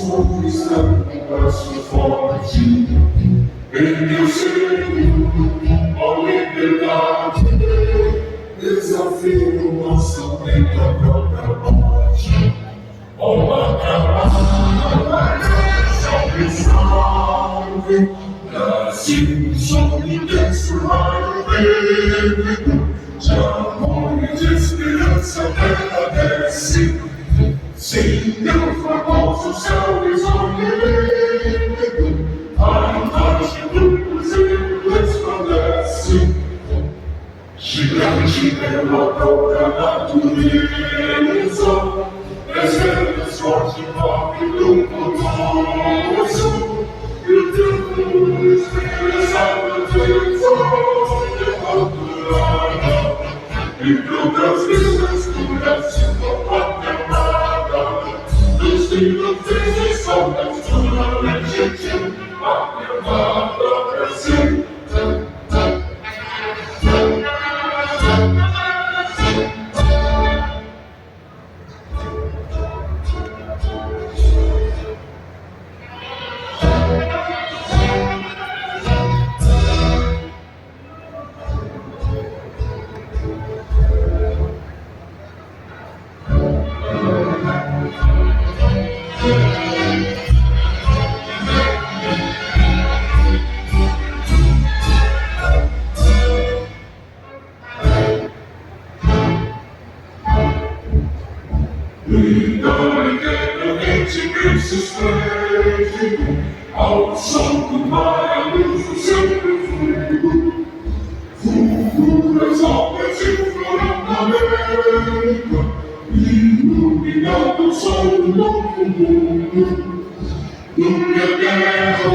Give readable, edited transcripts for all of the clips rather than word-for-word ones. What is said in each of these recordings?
conquistando um braço forte. Em meu seio, ó liberdade, desafio nosso tempo a própria morte. Ó Bacalhau, salve, salve, Brasil, sol intenso, raio vivo, de amor e de esperança verdadece. Sim, teu famoso céu isolado, a imagem do Cruzeiro resplandece, gigante pela própria natureza, desejas forte toque do poderoso, e o teu expressado de sonho naturada, e tantas vidas curas tua pátria amada, dos filhos e soltas tua legítima pátria amada Brasil. Então eternamente que se estende ao som do mar, a luz do seu perfume, fulguras altas e florando iluminando o sol do novo mundo. Nunca terra,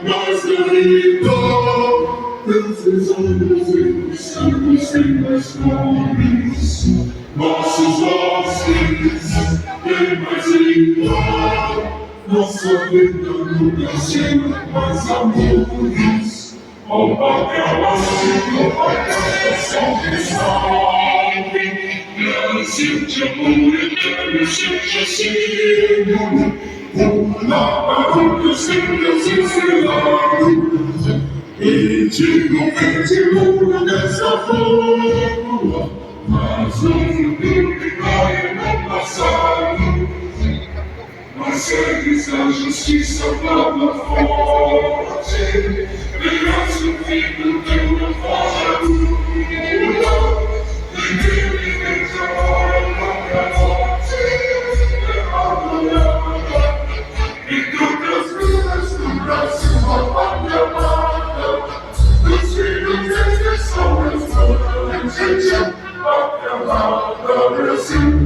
nós derribamos teus olhos e sangue sem mais nomes. Nossos bosques bem mais limpa, nossa vida no Brasil mais amores. Ó Bacalhau, salve, salve, Brasil de amor eterno seja símbolo, na barulhos filhos estrelados, e dignamente ouro dessa rua, mas no futuro que cai no passado, mas segues a justiça plana forte, verás o filho teu não foge a lua, e nele vens agora a morte, derramada, e tantas vidas do Brasil a pátria amada, dos filhos e pessoas toda legítima pátria amada Brasil.